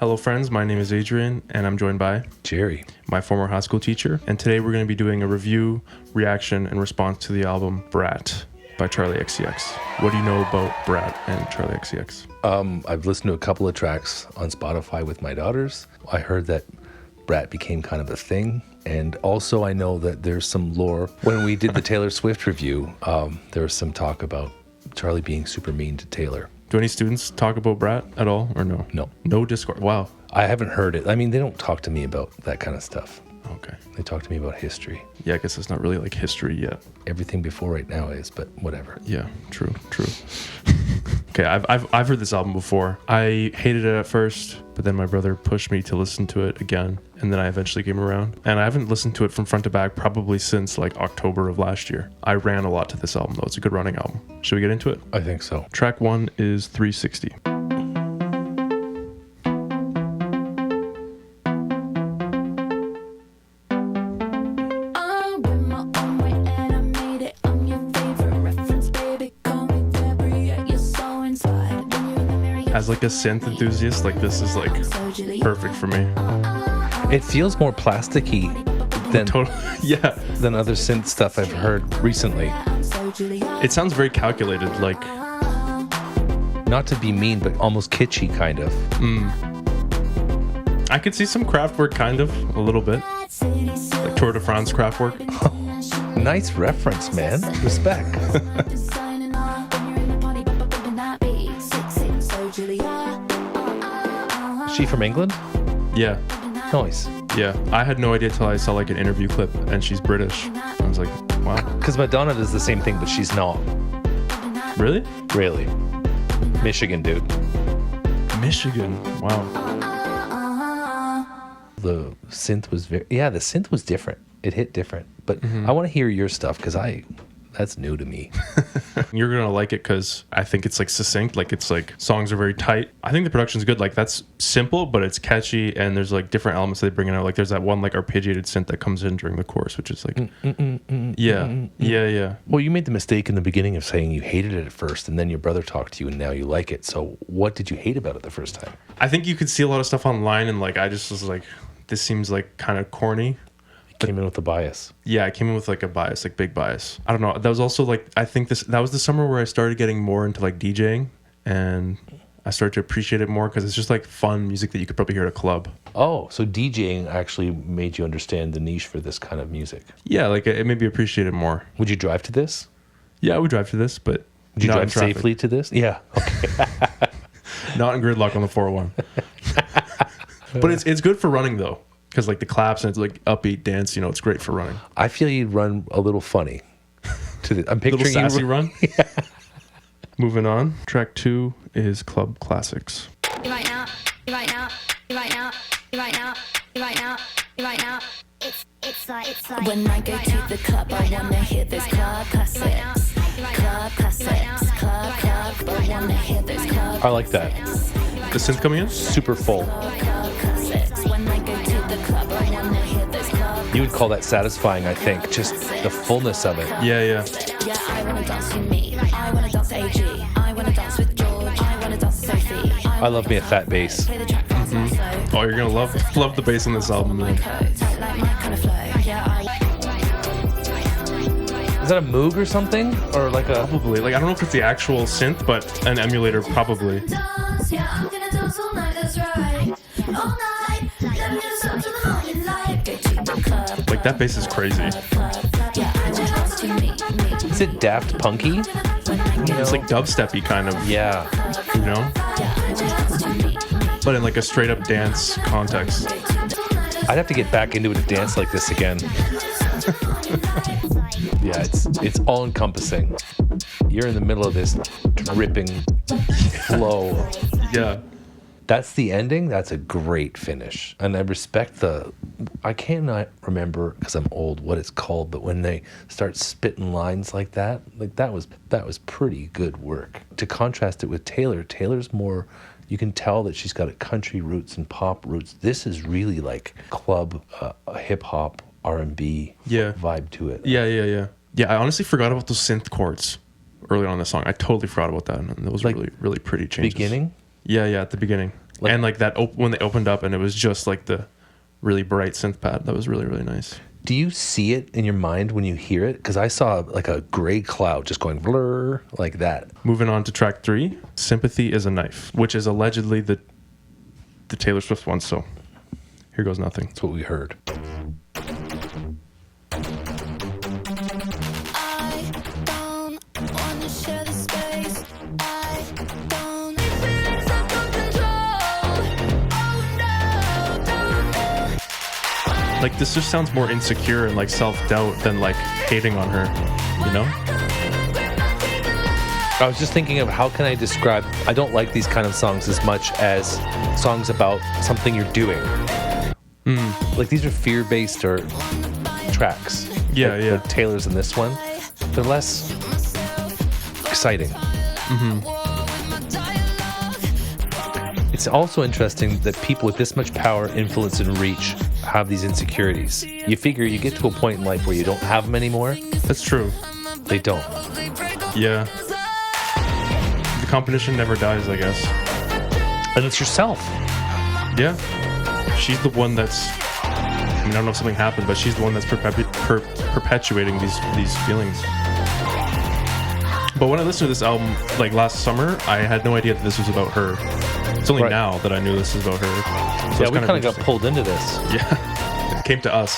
Hello friends, my name is Adrian and I'm joined by Jerry, my former high school teacher, and today we're going to be doing a review, reaction, and response to the album BRAT by Charli XCX. What do you know about BRAT and Charli XCX? I've listened to a couple of tracks on Spotify with my daughters. I heard that BRAT became kind of a thing, and also I know that there's some lore. When we did the Taylor Swift review, there was some talk about Charli being super mean to Taylor. Do any students talk about BRAT at all, or no? No. No Discord? Wow. I haven't heard it. I mean, they don't talk to me about that kind of stuff. Okay. They talk to me about history. Yeah, I guess it's not really like history yet. Everything before right now is, but whatever. Yeah, true. Okay, I've heard this album before. I hated it at first, but then my brother pushed me to listen to it again, and then I eventually came around. And I haven't listened to it from front to back probably since like October of last year. I ran a lot to this album though. It's a good running album. Should we get into it? I think so. Track 1 is 360. As like a synth enthusiast, like this is like perfect for me. It feels more plasticky than than other synth stuff I've heard recently. It sounds very calculated, like not to be mean, but almost kitschy kind of. I could see some Kraftwerk kind of a little bit, like Tour de France Kraftwerk. Nice reference, man. Respect. Is she from England? Yeah. Nice. Yeah. I had no idea till I saw like an interview clip and she's British. I was like, wow. Because Madonna does the same thing, but she's not. Really? Really. Michigan, dude. Michigan. Wow. The synth was the synth was different. It hit different. But I want to hear your stuff because that's new to me. You're going to like it because I think it's like succinct. Like it's like songs are very tight. I think the production's good. Like that's simple, but it's catchy. And there's like different elements they bring in. Like there's that one like arpeggiated synth that comes in during the chorus, which is like, yeah. Well, you made the mistake in the beginning of saying you hated it at first and then your brother talked to you and now you like it. So what did you hate about it the first time? I think you could see a lot of stuff online and like, I just was like, this seems like kind of corny. Came in with a bias. Yeah, I came in with like a bias, like big bias. I don't know. That was also like, I think that was the summer where I started getting more into like DJing and I started to appreciate it more because it's just like fun music that you could probably hear at a club. Oh, so DJing actually made you understand the niche for this kind of music. Yeah, like it made me appreciate it more. Would you drive to this? Yeah, I would drive to this, but would you drive safely to this? Yeah. Okay. Not in gridlock on the 401. But it's good for running though. Because like the claps and it's like upbeat dance, you know, it's great for running. I feel you'd run a little funny. I'm picturing little sassy you run. Yeah. Moving on. Track 2 is Club Classics. Right now. It's like when I go to the club, I wanna hear those club classics. Club classics, club. I wanna hear those club. I like that. The synth coming in? Super full. You would call that satisfying, I think. Just the fullness of it. Yeah. Yeah, I wanna dance with me. I wanna dance with AG. I wanna dance with George. I wanna dance with Sophie. I love me a fat bass. Oh, you're gonna love the bass on this album, man. Is that a Moog or something? Or like a... Probably. Like, I don't know if it's the actual synth, but an emulator probably. Like, that bass is crazy. Is it Daft Punky? It's like dubstep-y kind of. Yeah. You know? But in like a straight-up dance context. I'd have to get back into it to dance like this again. Yeah, it's all-encompassing. You're in the middle of this dripping flow. Yeah. That's the ending. That's a great finish. And I respect I cannot remember, because I'm old, what it's called, but when they start spitting lines like that was pretty good work. To contrast it with Taylor's more, you can tell that she's got a country roots and pop roots. This is really like club, hip-hop, R&B vibe to it. Yeah, I honestly forgot about those synth chords early on in the song. I totally forgot about that. And it was like really pretty changes. Beginning? Yeah, at the beginning. And like that when they opened up and it was just like the really bright synth pad. That was really, really nice. Do you see it in your mind when you hear it? Because I saw like a gray cloud just going blur like that. Moving on to track 3, Sympathy is a Knife, which is allegedly the Taylor Swift one. So here goes nothing. That's what we heard. Like, this just sounds more insecure and like self-doubt than like hating on her, you know? I was just thinking of how can I describe, I don't like these kind of songs as much as songs about something you're doing. Like these are fear-based or tracks. Yeah, like, yeah. Like Taylor's in this one. They're less exciting. It's also interesting that people with this much power, influence, and reach have these insecurities. You figure you get to a point in life where you don't have them anymore. That's true. They don't. Yeah. The competition never dies, I guess. And it's yourself. Yeah. She's the one that's, I mean, I don't know if something happened, but she's the one that's perpetuating these feelings. But when I listened to this album, like last summer, I had no idea that this was about her. It's only now that I knew this is about her. So yeah, we kind of got pulled into this. Yeah, it came to us.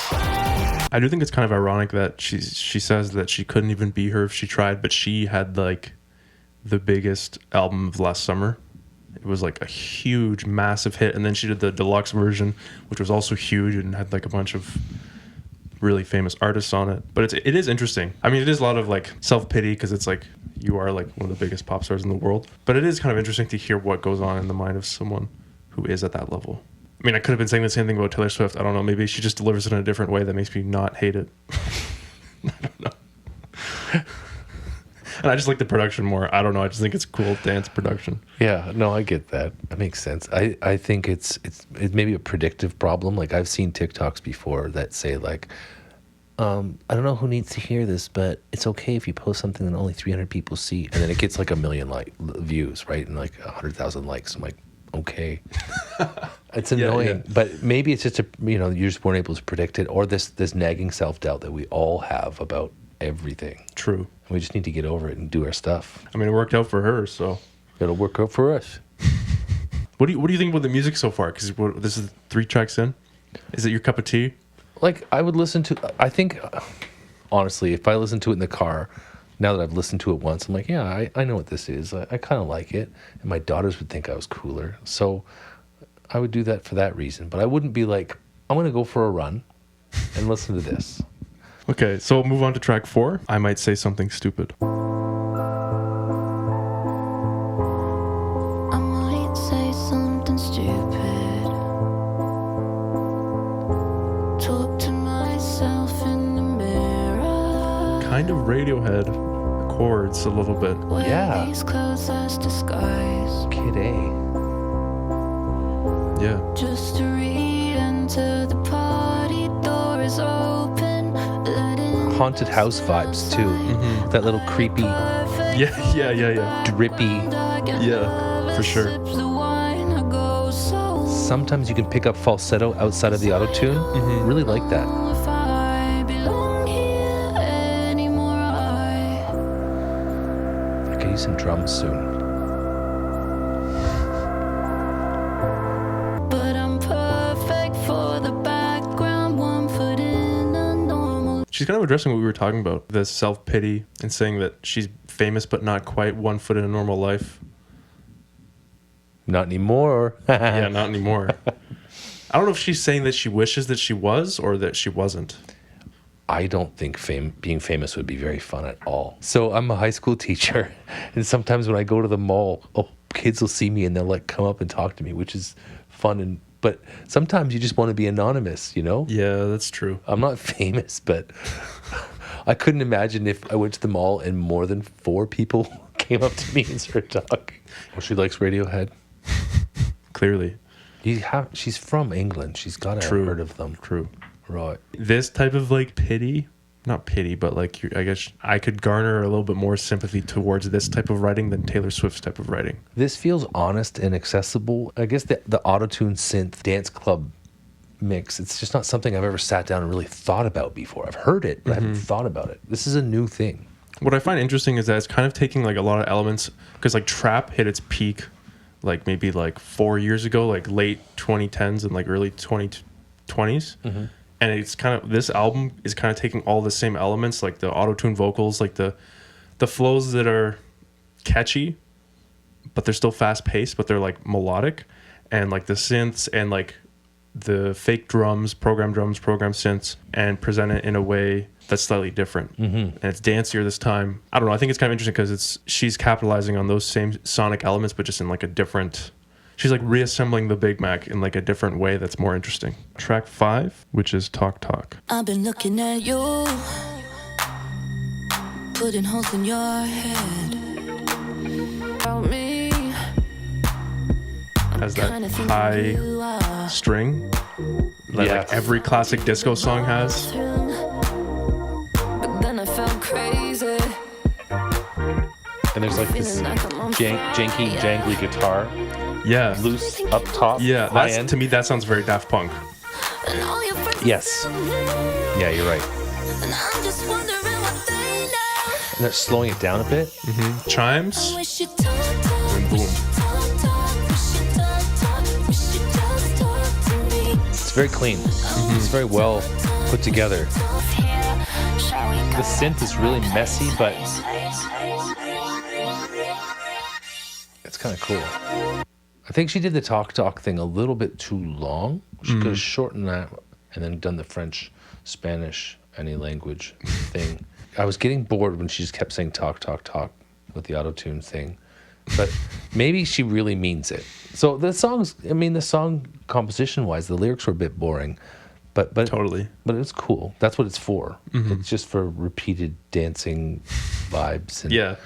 I do think it's kind of ironic that she says that she couldn't even be her if she tried, but she had like the biggest album of last summer. It was like a huge, massive hit, and then she did the deluxe version, which was also huge and had like a bunch of really famous artists on it. But it is interesting. I mean, it is a lot of like self-pity because it's like you are like one of the biggest pop stars in the world. But it is kind of interesting to hear what goes on in the mind of someone who is at that level. I mean, I could have been saying the same thing about Taylor Swift. I don't know. Maybe she just delivers it in a different way that makes me not hate it. I don't know. And I just like the production more. I don't know. I just think it's cool dance production. Yeah, no, I get that. That makes sense. I think it's maybe a predictive problem. Like I've seen TikToks before that say like, I don't know who needs to hear this, but it's okay if you post something that only 300 people see, and then it gets like 1 million views, right, and like 100,000 likes. I'm like, okay, it's annoying, but maybe it's just you just weren't able to predict it, or this nagging self-doubt that we all have about everything. True. We just need to get over it and do our stuff. I mean, it worked out for her, so It'll work out for us. What do you think about the music so far? Because this is 3 tracks in. Is it your cup of tea? Like, I would listen to, I think, honestly, if I listen to it in the car, now that I've listened to it once, I'm like, yeah, I know what this is. I kind of like it. And my daughters would think I was cooler. So I would do that for that reason. But I wouldn't be like, I'm going to go for a run and listen to this. Okay, so we'll move on to track 4. I Might Say Something Stupid. I might say something stupid. Talk to myself in the mirror. Kind of Radiohead chords a little bit. Yeah. These clothes as disguise. Kid A. Yeah. Just to re-enter the party, door is open. Haunted house vibes, too. Mm-hmm. That little creepy, Yeah. drippy. Yeah, for sure. Sometimes you can pick up falsetto outside of the auto-tune. Mm-hmm. Really like that. I could use some drums soon. She's kind of addressing what we were talking about, the self-pity and saying that she's famous but not quite, 1 foot in a normal life. Not anymore. Yeah, not anymore. I don't know if she's saying that she wishes that she was or that she wasn't. I don't think being famous would be very fun at all. So I'm a high school teacher, and sometimes when I go to the mall, kids will see me and they'll like come up and talk to me, which is fun. But sometimes you just want to be anonymous, you know? Yeah, that's true. I'm not famous, but I couldn't imagine if I went to the mall and more than 4 people came up to me and started talking. Well, she likes Radiohead. Clearly. She's from England. She's got to have heard of them. True. Right. This type of like pity not pity, but like I guess I could garner a little bit more sympathy towards this type of writing than Taylor Swift's type of writing. This feels honest and accessible. I guess the auto-tune synth dance club mix, it's just not something I've ever sat down and really thought about before. I've heard it, but I haven't thought about it. This is a new thing. What I find interesting is that it's kind of taking like a lot of elements, because like trap hit its peak like maybe like 4 years ago, like late 2010s and like early 2020s. And it's kind of, this album is kind of taking all the same elements, like the auto-tune vocals, like the flows that are catchy, but they're still fast paced, but they're like melodic, and like the synths and like the fake drums, program synths, and present it in a way that's slightly different. And it's dancier this time. I don't know. I think it's kind of interesting because she's capitalizing on those same sonic elements, but just in like a different. She's like reassembling the Big Mac in like a different way that's more interesting. Track 5, which is Talk Talk. I've been looking at you, putting holes in your head. About me. Has that high string that like every classic disco song has. But then I felt crazy. And there's like this janky, jangly guitar. Yeah. Loose up top. Yeah, that's, to me that sounds very Daft Punk. Yes. Yeah, you're right. And I'm just wondering what they know. And they're slowing it down a bit. Chimes. And boom. It's very clean. It's very well put together. The synth is really messy, but it's kind of cool. I think she did the talk thing a little bit too long. She could have shortened that and then done the French, Spanish, any language thing. I was getting bored when she just kept saying talk with the auto-tune thing. But maybe she really means it. So the song composition-wise, the lyrics were a bit boring. But totally. But it's cool. That's what it's for. It's just for repeated dancing vibes. And, yeah.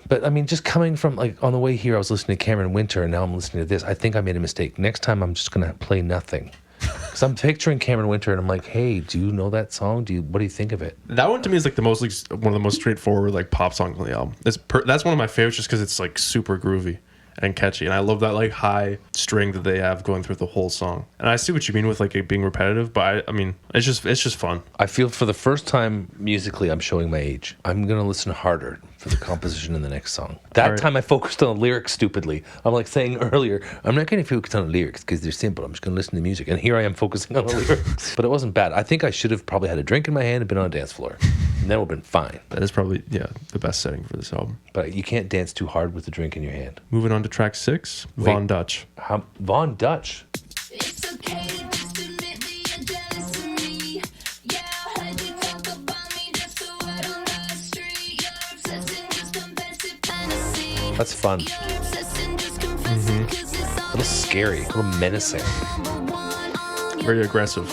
But I mean, just coming from like on the way here, I was listening to Cameron Winter, and now I'm listening to this. I think I made a mistake. Next time, I'm just gonna play nothing, because I'm picturing Cameron Winter, and I'm like, hey, do you know that song? What do you think of it? That one to me is like one of the most straightforward like pop songs on the album. That's one of my favorites just because it's like super groovy and catchy, and I love that like high string that they have going through the whole song. And I see what you mean with like it being repetitive, but I mean it's just fun. I feel for the first time musically, I'm showing my age. I'm gonna listen harder for the composition in the next song. That time I focused on the lyrics stupidly. I'm like saying earlier, I'm not gonna focus on the lyrics because they're simple. I'm just gonna listen to music, and here I am focusing on the lyrics. But it wasn't bad. I think I should have probably had a drink in my hand and been on a dance floor, and that would have been fine. That is probably the best setting for this album. But you can't dance too hard with the drink in your hand. Moving on to track 6, Von Dutch. Von Dutch. It's okay just to admit that you're jealous of me. Yeah, I heard you talk about me, just the word on the street. You're obsessing, just confess it, fantasy. That's fun. You're obsessing, just confess it, 'cause it's all A little scary, a little menacing. Very aggressive.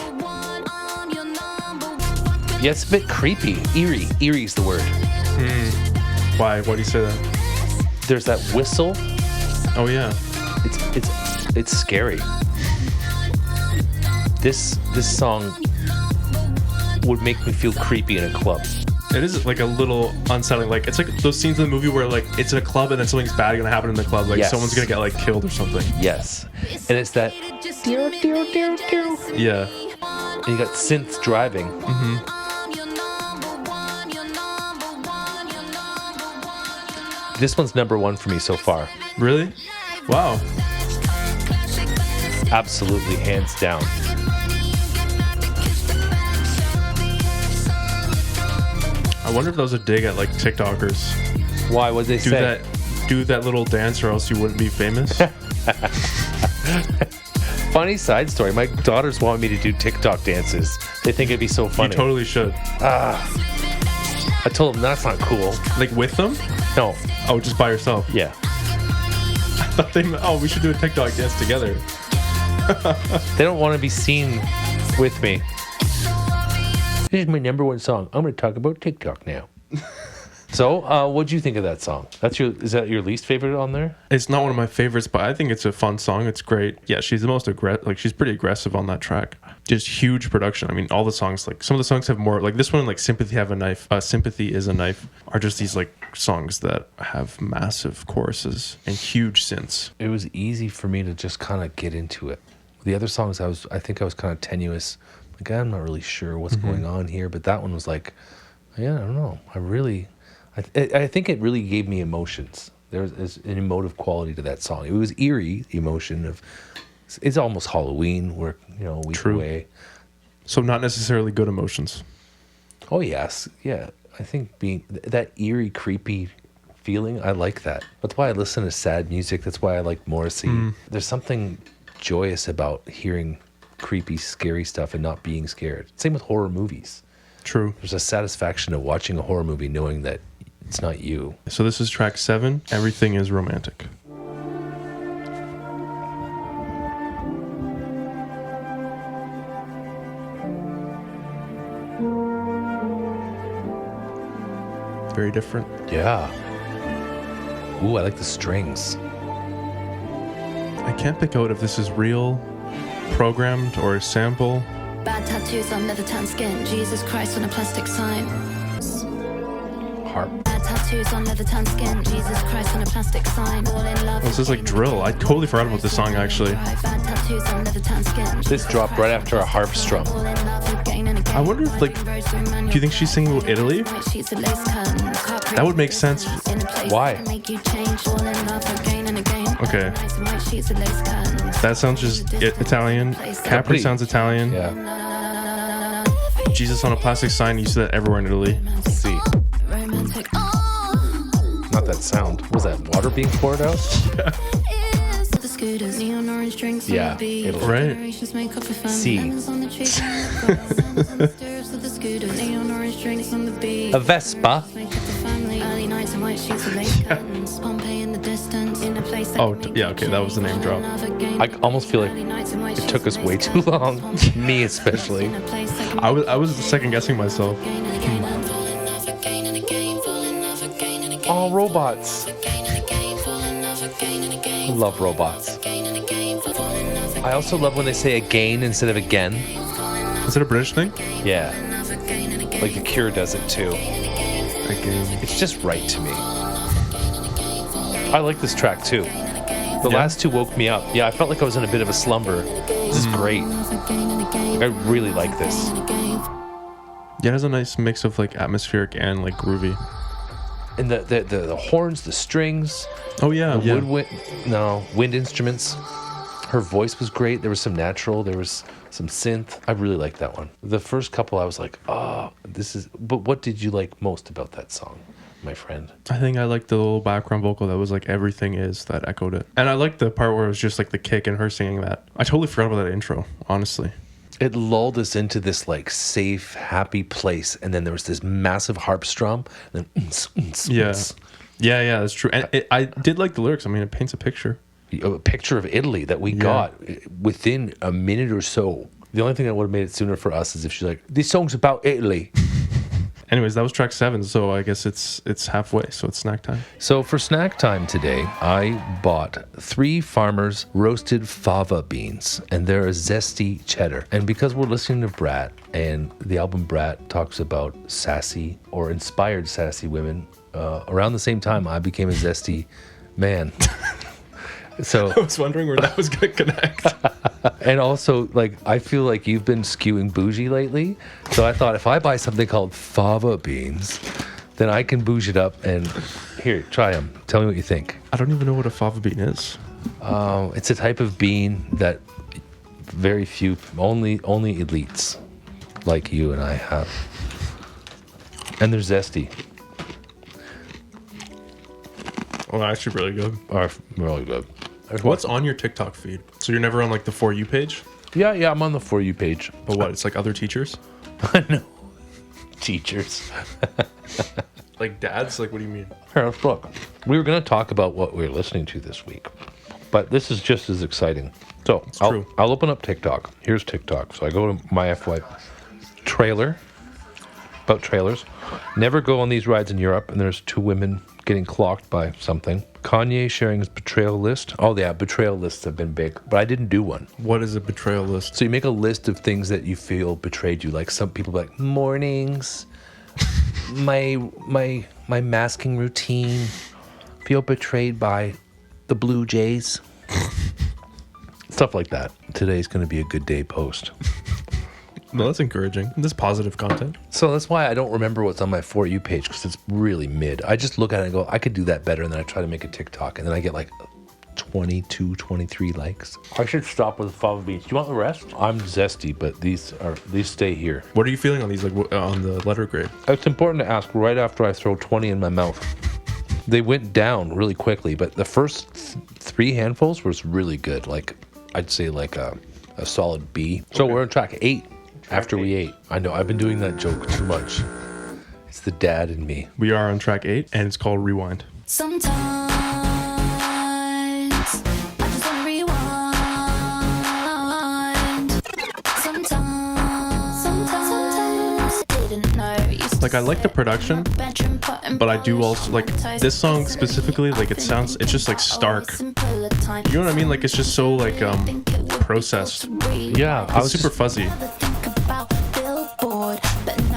Yeah, it's a bit creepy. Eerie. Eerie's the word. Why? Why do you say that? There's that whistle. Oh yeah. It's scary. This song would make me feel creepy in a club. It is like a little unsettling. Like it's like those scenes in the movie where like it's in a club and then something's bad gonna happen in the club. Like someone's gonna get like killed or something. Yes. And it's that. Yeah. And you got synths driving. This one's number 1 for me so far. Really? Wow. Absolutely, hands down. I wonder if that was a dig at like TikTokers. Why? What did they say? Do that little dance or else you wouldn't be famous. Funny side story. My daughters want me to do TikTok dances. They think it'd be so funny. You totally should. I told them that's not cool. Like with them? No. Oh, just by yourself? Yeah. I thought we should do a TikTok dance together. They don't want to be seen with me. This is my number 1 song. I'm going to talk about TikTok now. So, what'd you think of that song? Is that your least favorite on there? It's not one of my favorites, but I think it's a fun song. It's great. Yeah, she's the most aggressive. Like, she's pretty aggressive on that track. Just huge production. I mean, all the songs, like some of the songs have more. Like this one, like Sympathy Have a Knife. Sympathy Is a Knife are just these like songs that have massive choruses and huge synths. It was easy for me to just kind of get into it. The other songs, I think I was kind of tenuous. Like, I'm not really sure what's going on here, but that one was like, yeah, I don't know. I think it really gave me emotions. There's an emotive quality to that song. It was eerie emotion of, it's almost Halloween. We're a week away. So not necessarily good emotions. Oh yes, yeah. I think being that eerie, creepy feeling, I like that. That's why I listen to sad music. That's why I like Morrissey. There's something joyous about hearing creepy, scary stuff and not being scared. Same with horror movies. True. There's a satisfaction of watching a horror movie knowing that it's not you. So this is track 7. Everything is Romantic. Very different. Yeah. Ooh, I like the strings. I can't pick out if this is real, programmed, or a sample. Bad tattoos on leather tan skin. Jesus Christ on a plastic sign. Harp. Bad tattoos on leather tan skin. Jesus Christ on a plastic sign. All in love. This is like drill. I totally forgot about this song actually. Bad tattoos on leather tan skin. This dropped right after a harp strum. All in love again and again. I wonder if, like, do you think she's singing about Italy? That would make sense. Why? Okay. That sounds just Italian. Capri sounds Italian. Yeah. Jesus on a plastic sign. You see that everywhere in Italy. See. Not that sound. Was that water being poured out? Yeah. Italy. Right. C. A Vespa. Oh, yeah, okay, that was the name drop. I almost feel like it took us way too long. Me especially. I was second guessing myself. Oh, robots. I love robots. I also love when they say again instead of again. Is it a British thing? Yeah. Like The Cure does it too. Again. It's just right to me. I like this track too. The last two woke me up. Yeah, I felt like I was in a bit of a slumber. This is great. Like, I really like this. Yeah, it has a nice mix of like atmospheric and like groovy. And the horns, the strings. Oh yeah, The wind instruments. Her voice was great. There was some natural. There was some synth. I really liked that one. The first couple, I was like, oh, this is... But what did you like most about that song, my friend? I think I liked the little background vocal that was like everything is that echoed it. And I liked the part where it was just like the kick and her singing that. I totally forgot about that intro, honestly. It lulled us into this like safe, happy place. And then there was this massive harp strum. And then... Yeah, that's true. And I did like the lyrics. I mean, it paints a picture. A picture of Italy that we got within a minute or so. The only thing that would have made it sooner for us is if she's like, this song's about Italy. Anyways, that was track 7, so I guess it's halfway, so it's snack time. So for snack time today, I bought 3 Farmers roasted fava beans, and they're a zesty cheddar. And because we're listening to BRAT, and the album BRAT talks about sassy or inspired sassy women, around the same time I became a zesty man. So I was wondering where that was going to connect. And also, like, I feel like you've been skewing bougie lately. So I thought if I buy something called fava beans, then I can bougie it up. And here, try them. Tell me what you think. I don't even know what a fava bean is. It's a type of bean that very few, only elites like you and I have. And they're zesty. Well, actually really good. Are really good. What's on your TikTok feed? So you're never on like the For You page? Yeah, I'm on the For You page. But what? It's like other teachers? No. Teachers. Like dads? Like what do you mean? Here, let's look. We were going to talk about what we were listening to this week, but this is just as exciting. So I'll open up TikTok. Here's TikTok. So I go to my FY trailer, about trailers. Never go on these rides in Europe, and there's 2 women getting clocked by something. Kanye sharing his betrayal list. Oh yeah, betrayal lists have been big, but I didn't do one. What is a betrayal list? So you make a list of things that you feel betrayed you. Like some people be like mornings, my masking routine, feel betrayed by the Blue Jays. Stuff like that. Today's going to be a good day post. Well, that's encouraging. This positive content. So that's why I don't remember what's on my For You page, because it's really mid. I just look at it and go, I could do that better, and then I try to make a TikTok, and then I get like 22, 23 likes. I should stop with Fava Beans. Do you want the rest? I'm zesty, but these stay here. What are you feeling on these, like on the letter grade? It's important to ask right after I throw 20 in my mouth. They went down really quickly, but the first 3 handfuls was really good. Like, I'd say like a solid B. So we're on track 8. After we ate. I know, I've been doing that joke too much. It's the dad in me. We are on track 8, and it's called Rewind. Sometimes I just wanna rewind. Sometimes I didn't know. Like, I like the production, but I do also, like, this song specifically, like, it's just, like, stark. You know what I mean? Like, it's just so, like, processed. Yeah, It's super fuzzy.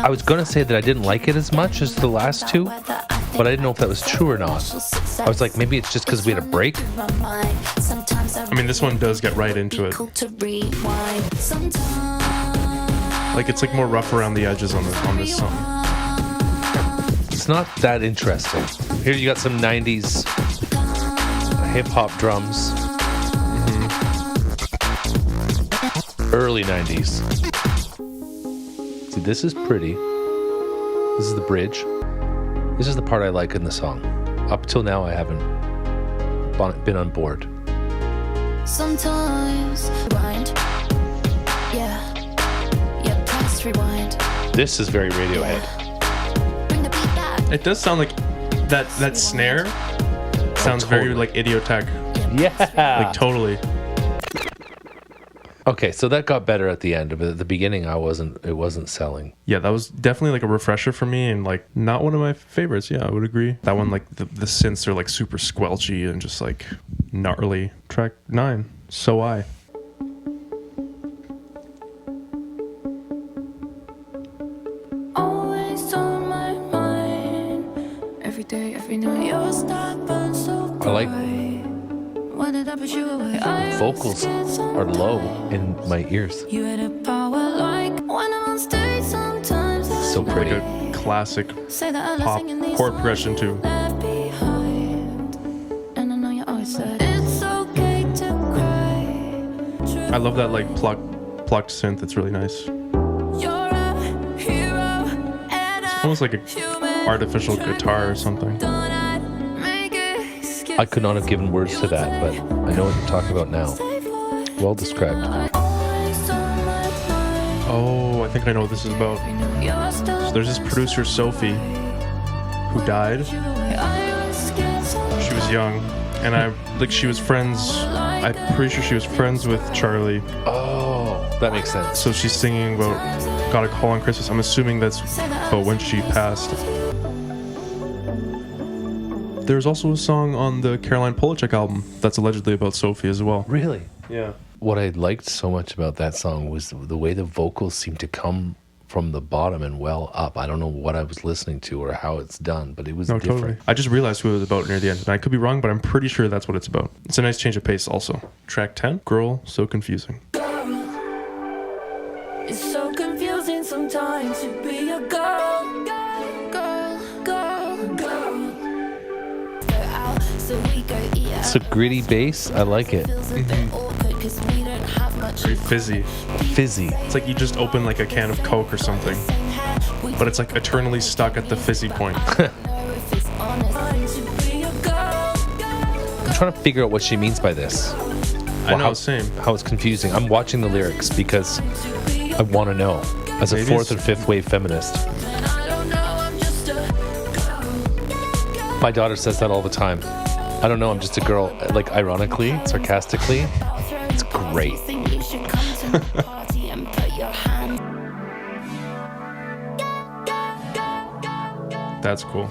I was going to say that I didn't like it as much as the last 2, but I didn't know if that was true or not. I was like, maybe it's just because we had a break. I mean, this one does get right into it. Like, it's like more rough around the edges on this song. It's not that interesting. Here you got some 90s hip-hop drums. Early 90s. See, this is pretty. This is the bridge. This is the part I like in the song. Up till now, I haven't been on board. Sometimes rewind. Yeah, press rewind. This is very Radiohead. Bring the beat back. It does sound like that snare sounds very totally. like Idiotech. Yeah. Like, totally. Okay, so that got better at the end, but at the beginning, it wasn't selling. Yeah, that was definitely like a refresher for me, and like not one of my favorites. Yeah, I would agree. That one, like the synths are like super squelchy and just like gnarly. Track 9, So I. Always on my mind. Every day, every night. Your star burns so I like- bright. Why did I push you away? I Vocals are low in my ears. You had a power like when I'm on stage sometimes. So pretty. Like a classic Say that I pop sing in these chord progression too. left behind. And I know you always said it's okay to cry. I love that like plucked synth. It's really nice. You're a hero and Almost like a artificial guitar or something. I could not have given words to that, but I know what you're talking about now. Well described. Oh, I think I know what this is about. So there's this producer, Sophie, who died. She was young, and she was friends. I'm pretty sure she was friends with Charli. Oh, that makes sense. So she's singing about "Got a Call on Christmas." I'm assuming that's about when she passed. There's also a song on the Caroline Polachek album that's allegedly about Sophie as well. Really? Yeah. What I liked so much about that song was the way the vocals seemed to come from the bottom and well up. I don't know what I was listening to or how it's done, but it was different. Totally. I just realized who it was about near the end. And I could be wrong, but I'm pretty sure that's what it's about. It's a nice change of pace also. Track 10, Girl, So Confusing. It's so confusing sometimes to be a girl. It's a gritty bass. I like it. Very fizzy. Fizzy. It's like you just open like a can of Coke or something, but it's like eternally stuck at the fizzy point. I'm trying to figure out what she means by this. I know, same. How it's confusing. I'm watching the lyrics because I want to know. As a Maybe fourth or fifth wave feminist. My daughter says that all the time. I don't know, I'm just a girl. Like, ironically, sarcastically. It's great. That's cool.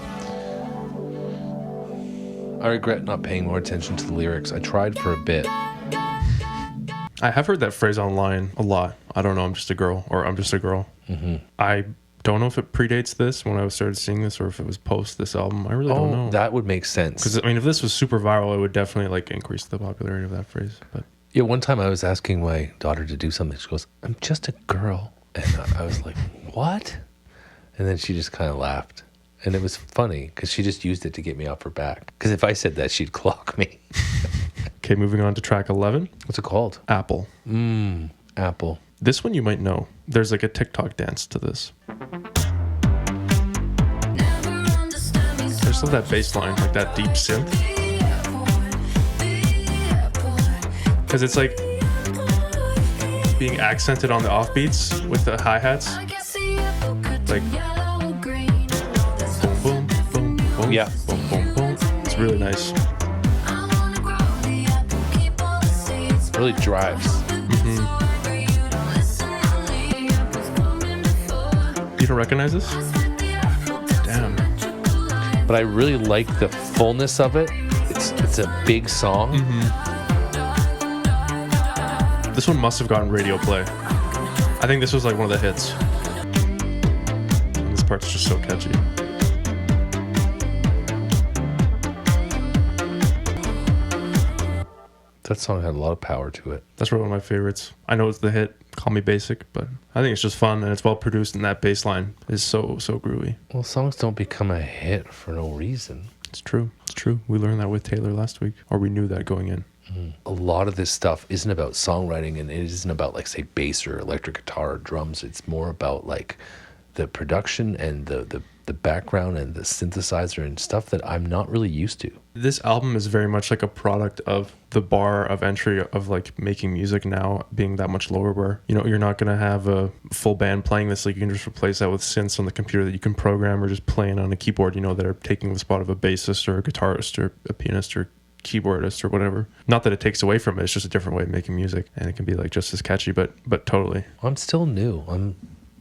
I regret not paying more attention to the lyrics. I tried for a bit. I have heard that phrase online a lot. I don't know, I'm just a girl, or I'm just a girl. Mm-hmm. I don't know if it predates this when I started seeing this, or if it was post this album. I really don't know. That would make sense. Because I mean, if this was super viral, it would definitely like increase the popularity of that phrase. But Yeah, one time I was asking my daughter to do something. She goes, "I'm just a girl." And I was like, "What?" And then she just kind of laughed. And it was funny because she just used it to get me off her back. Because if I said that, she'd clock me. okay, moving on to track 11, What's it called? Apple. Apple. This one you might know. There's like a TikTok dance to this. I just love that bass line, like that deep synth. Because it's like being accented on the offbeats with the hi-hats. Like boom, boom, boom, boom, Yeah. boom, boom, boom. It's really nice. Really drives. You don't recognize this? Damn. But I really like the fullness of it. It's a big song. This one must have gotten radio play. I think this was like one of the hits. And this part's just so catchy. That song had a lot of power to it. That's probably one of my favorites. I know it's the hit, Call Me Basic, but I think it's just fun and it's well produced, and that bass line is so groovy. Well, songs don't become a hit for no reason. It's true. It's true. We learned that with Taylor last week, or we knew that going in. A lot of this stuff isn't about songwriting, and it isn't about, like, say, bass or electric guitar or drums. It's more about, like, the production and the background and the synthesizer and stuff that I'm not really used to. This album is very much like a product of the bar of entry of like making music now being that much lower, where, you know, you're not going to have a full band playing this. Like, you can just replace that with synths on the computer that you can program, or just playing on a keyboard, you know, that are taking the spot of a bassist or a guitarist or a pianist or keyboardist or whatever. Not that it takes away from it, it's just a different way of making music, and it can be like just as catchy, but totally. I'm still new.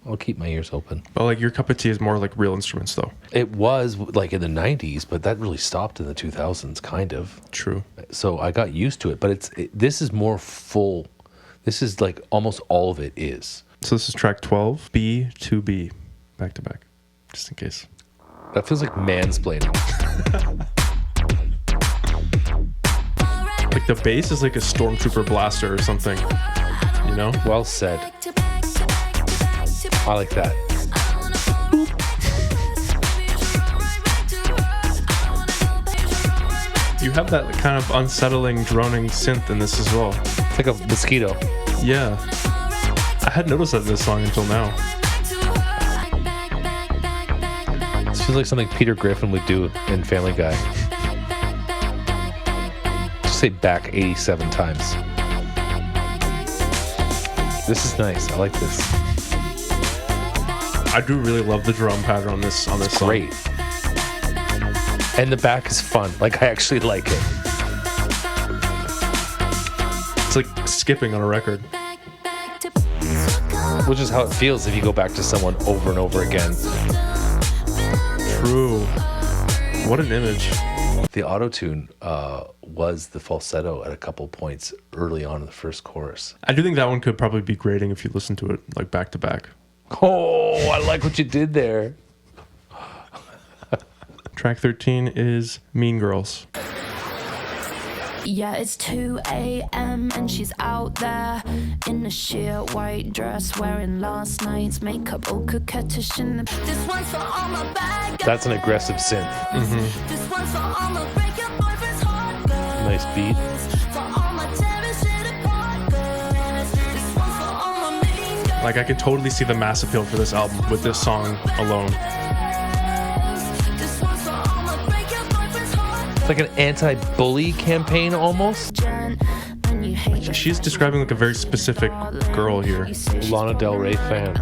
I'll keep my ears open. But like, your cup of tea is more like real instruments though. It was like in the 90s, but that really stopped in the 2000s, kind of. True. So I got used to it, but this is more full. This is like almost all of it is. So this is track 12, B to B, back to back, just in case. That feels like mansplaining. Like the bass is like a stormtrooper blaster or something, you know? Well said. I like that. You have that kind of unsettling droning synth in this as well. It's like a mosquito. Yeah. I hadn't noticed that in this song until now. This feels like something Peter Griffin would do in Family Guy. Just say back 87 times. This is nice. I like this. I do really love the drum pattern on this song. Great. And the back is fun. Like, I actually like it. It's like skipping on a record. Which is how it feels if you go back to someone over and over again. True. What an image. The auto-tune was the falsetto at a couple points early on in the first chorus. I do think that one could probably be grating if you listen to it like back to back. Oh, I like what you did there. Track 13 is Mean Girls. Yeah, it's 2 a.m. and she's out there in a sheer white dress, wearing last night's makeup, all coquettish in the... This one's for all my bad guys. That's an aggressive synth. This one's for all my break your boyfriend's heart girls. Nice beat. For all my tearing shit apart girls. This one's for all my mean girls. Like, I could totally see the mass appeal for this album with this song alone. This one's for all my break your boyfriend's heart It's like an anti-bully campaign almost. She's describing like a very specific girl here. Lana Del Rey fan.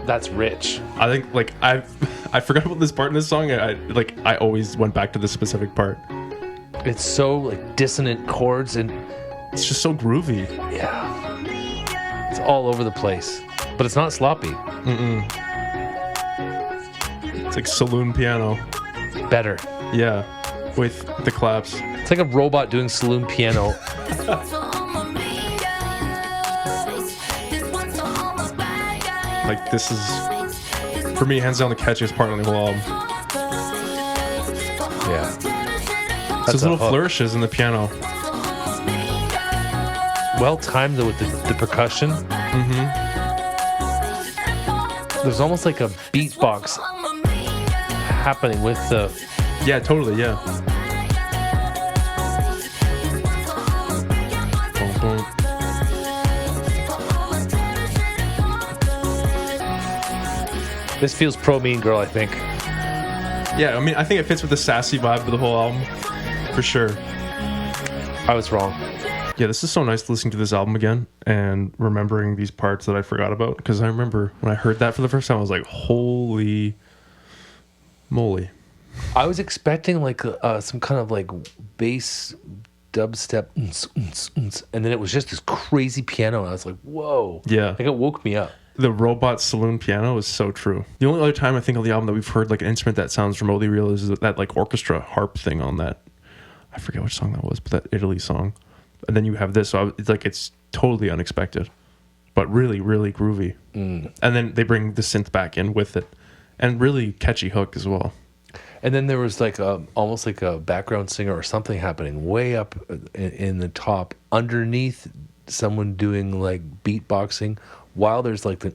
That's rich. I think like I forgot about this part in this song. I always went back to this specific part. It's so like dissonant chords and It's just so groovy. yeah, it's all over the place. But it's not sloppy. It's like saloon piano. Better. Yeah, with the claps. It's like a robot doing saloon piano. Like, this is, for me, hands down the catchiest part on the whole album. Yeah. So those little flourishes in the piano. Well timed though with the percussion. There's almost like a beatbox happening with the... Yeah, totally, yeah. Boom, boom. This feels pro Mean Girl, I think. Yeah, I mean, I think it fits with the sassy vibe of the whole album, for sure. I was wrong. Yeah, this is so nice listening to this album again and remembering these parts that I forgot about. Because I remember when I heard that for the first time, I was like, holy moly. I was expecting like some kind of like bass dubstep, and then it was just this crazy piano, and I was like, whoa. Yeah. Like it woke me up. The robot saloon piano is so true. The only other time I think on the album that we've heard like an instrument that sounds remotely real is that like orchestra harp thing on that. I forget which song that was, but that Italy song. And then you have this, so it's like it's totally unexpected, but really, really groovy. And then they bring the synth back in with it, and really catchy hook as well. And then there was like almost like a background singer or something happening way up in the top, underneath someone doing like beatboxing, while there's like the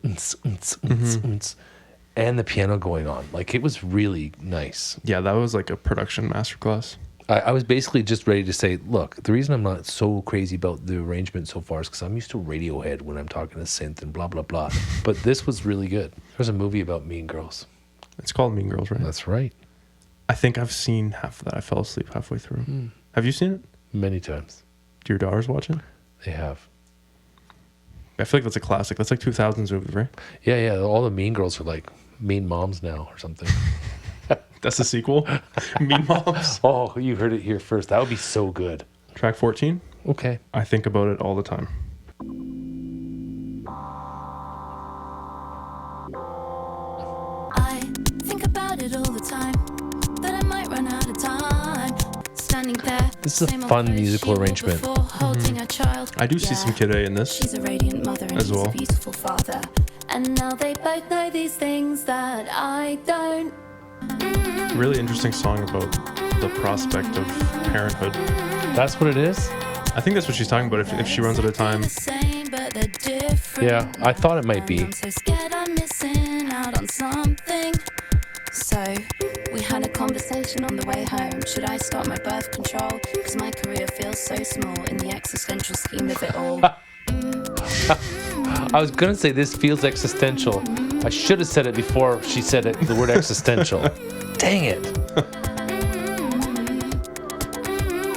and the piano going on. Like it was really nice. Yeah, that was like a production masterclass. I was basically just ready to say, look, the reason I'm not so crazy about the arrangement so far is because I'm used to Radiohead when I'm talking to synth and blah, blah, blah. But this was really good. There's a movie about Mean Girls. It's called Mean Girls, right? That's right. I think I've seen half of that. I fell asleep halfway through. Have you seen it? Many times. Do your daughters watch it? They have. I feel like that's a classic. That's like 2000s movie, right? Yeah. All the Mean Girls are like mean moms now or something. That's the sequel? Mean Moms? Oh, you heard it here first. That would be so good. Track 14? Okay. I think about it all the time. I think about it all the time, that I might run out of time. Standing there. This is a fun musical arrangement. I do see some Kid A in this. She's a radiant mother and as he's well. a beautiful father. And now they both know these things that I don't. Really interesting song about the prospect of parenthood. That's what it is? I think that's what she's talking about if she runs out of time. Yeah, I thought it might be. I'm so scared I'm missing out on something. So we had a conversation on the way home. Should I start my birth control? Because my career feels so small in the existential scheme of it all. I was going to say this feels existential. I should have said it before she said it, the word existential. Dang it.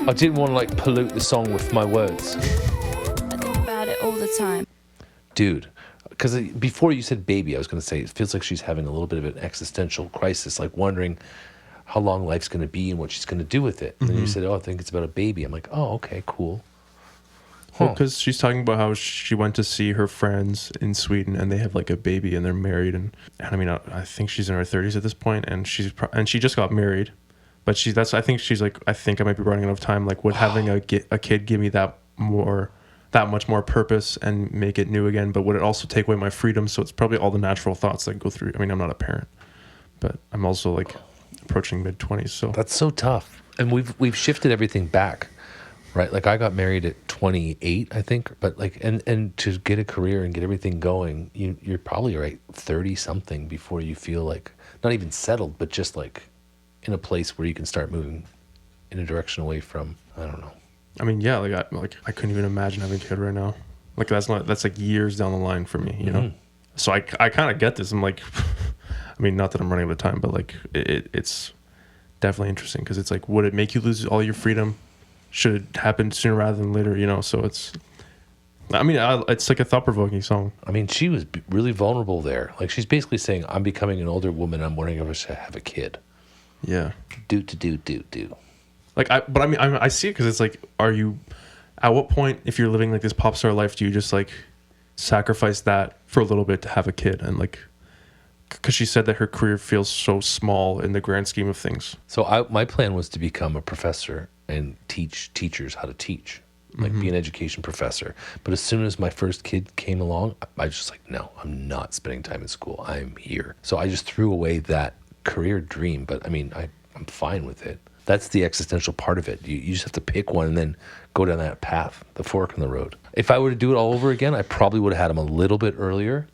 I didn't want to like pollute the song with my words. I think about it all the time. Dude, because before you said baby, I was going to say it feels like she's having a little bit of an existential crisis, like wondering how long life's going to be and what she's going to do with it. And then you said, oh, I think it's about a baby. I'm like, oh, okay, cool. Well, because she's talking about how she went to see her friends in Sweden and they have like a baby and they're married. And I mean, I think she's in her 30s at this point and she just got married. But I think she's like, I think I might be running out of time. Like, would having a kid give me that much more purpose and make it new again? But would it also take away my freedom? So it's probably all the natural thoughts that go through. I mean, I'm not a parent, but I'm also like approaching mid-20s. So That's so tough. And we've shifted everything back, right? Like I got married at 28, I think. But like, and to get a career and get everything going, you're probably right 30 something before you feel like not even settled, but just like in a place where you can start moving in a direction away from, I don't know. I mean, yeah, I couldn't even imagine having a kid right now. Like that's like years down the line for me, you know? So I kind of get this. I'm like, I mean, not that I'm running out of time, but like it's definitely interesting because it's like, would it make you lose all your freedom? Should it happen sooner rather than later, you know? So it's like a thought-provoking song. I mean, she was really vulnerable there. Like she's basically saying, I'm becoming an older woman. I'm wondering if I should have a kid. Yeah. Do. Like, I see it because it's like, at what point, if you're living like this pop star life, do you just like sacrifice that for a little bit to have a kid, and like, because she said that her career feels so small in the grand scheme of things. So my plan was to become a professor and teach teachers how to teach, like be an education professor. But as soon as my first kid came along, I was just like, no, I'm not spending time in school. I'm here. So I just threw away that career dream. But I mean, I'm fine with it. That's the existential part of it. You just have to pick one and then go down that path, the fork in the road. If I were to do it all over again, I probably would have had him a little bit earlier,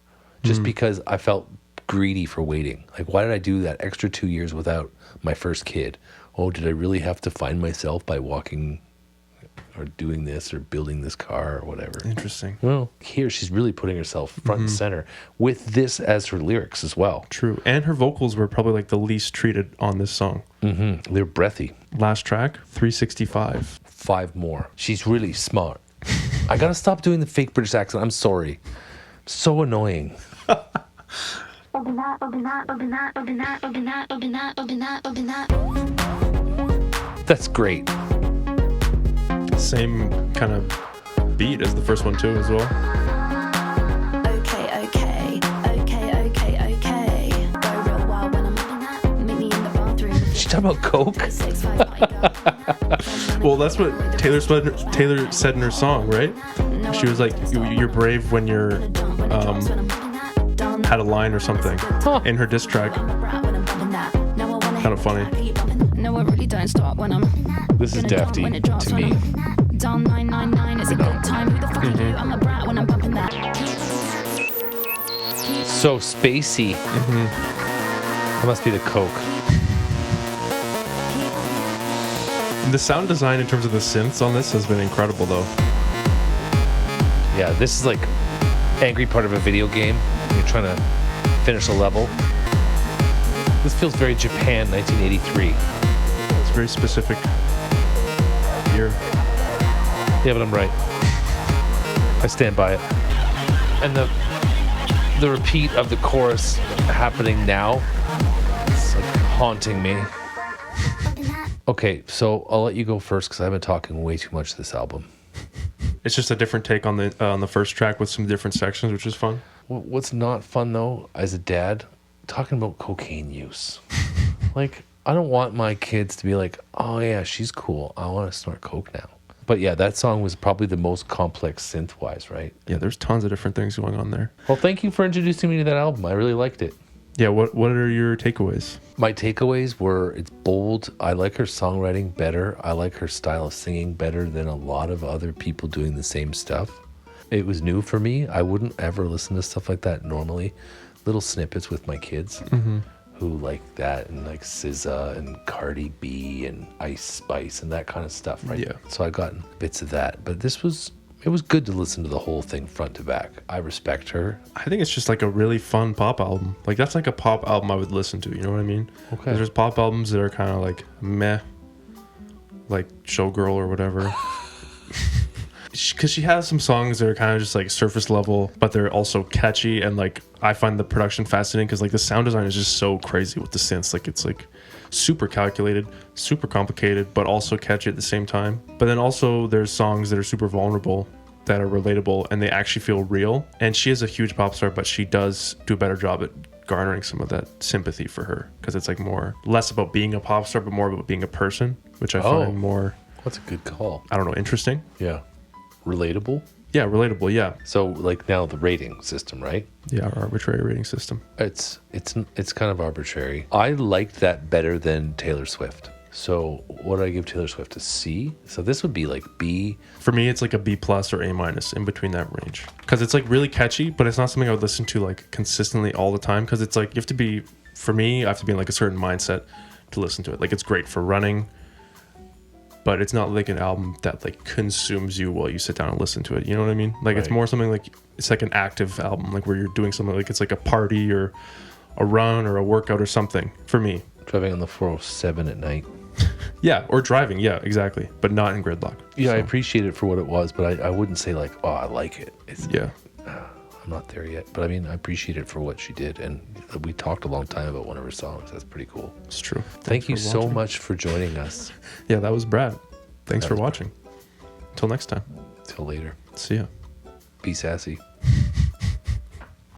just because I felt greedy for waiting. Like, why did I do that extra 2 years without my first kid? Oh, did I really have to find myself by walking or doing this or building this car or whatever? Interesting. Well, here she's really putting herself front and center with this as her lyrics as well. True. And her vocals were probably like the least treated on this song. They're breathy. Last track, 365. 5 more. She's really smart. I gotta stop doing the fake British accent. I'm sorry. So annoying. That's great. Same kind of beat as the first one too, as well. Okay. Go real wild when I'm meet me in the bathroom. She talking about coke? Well, that's what Taylor said in her song, right? She was like, "You're brave when you're had a line or something in her diss track." Kind of funny. No, I really don't stop when I'm. This is Dafty to me. Down 999, it's a good time. Who the fuck are you? I'm a brat when I'm bumping that. So spacey. That must be the coke. The sound design in terms of the synths on this has been incredible, though. Yeah, this is like angry part of a video game. You're trying to finish a level. This feels very Japan, 1983. It's very specific year. Yeah, but I'm right. I stand by it. And the repeat of the chorus happening now, it's like haunting me. Okay, so I'll let you go first because I've been talking way too much this album. It's just a different take on the first track with some different sections, which is fun. What's not fun though, as a dad, talking about cocaine use. Like, I don't want my kids to be like, oh yeah, she's cool, I want to snort coke now. But yeah, that song was probably the most complex synth-wise, right? Yeah, there's tons of different things going on there. Well, thank you for introducing me to that album. I really liked it. Yeah, what are your takeaways? My takeaways were, it's bold. I like her songwriting better. I like her style of singing better than a lot of other people doing the same stuff. It was new for me. I wouldn't ever listen to stuff like that normally. Little snippets with my kids who like that, and like SZA and Cardi B and Ice Spice and that kind of stuff, right? Yeah. So I got bits of that. But it was good to listen to the whole thing front to back. I respect her. I think it's just like a really fun pop album. Like, that's like a pop album I would listen to, you know what I mean? Okay. There's pop albums that are kind of like meh, like Showgirl or whatever. Because she has some songs that are kind of just like surface level, but they're also catchy, and like I find the production fascinating because like the sound design is just so crazy with the synths. Like, it's like super calculated, super complicated, but also catchy at the same time. But then also there's songs that are super vulnerable, that are relatable, and they actually feel real. And she is a huge pop star, but she does do a better job at garnering some of that sympathy for her, because it's like less about being a pop star, but more about being a person, which I find more, That's a good call. I don't know, interesting. Yeah. Relatable? Yeah, relatable, yeah. So like now the rating system, right? Yeah, our arbitrary rating system. It's kind of arbitrary. I liked that better than Taylor Swift. So what do I give Taylor Swift? A C? So this would be like B. For me, it's like a B+ or A- in between that range. Because it's like really catchy, but it's not something I would listen to like consistently all the time. Because it's like, you have to be, for me, I have to be in like a certain mindset to listen to it. Like, it's great for running, but it's not like an album that like consumes you while you sit down and listen to it. You know what I mean? Like, It's more something like, it's like an active album, like where you're doing something, like it's like a party or a run or a workout or something for me. Driving on the 407 at night. Yeah, or driving. Yeah, exactly. But not in gridlock. Yeah, So, I appreciate it for what it was, but I wouldn't say like, oh, I like it. Yeah. I'm not there yet, but I mean, I appreciate it for what she did. And we talked a long time about one of her songs. That's pretty cool. It's true. Thank you for so watching. much for joining us. Yeah, that was Brad. Thanks That for was watching. Until next time. Till later. See ya. Be sassy.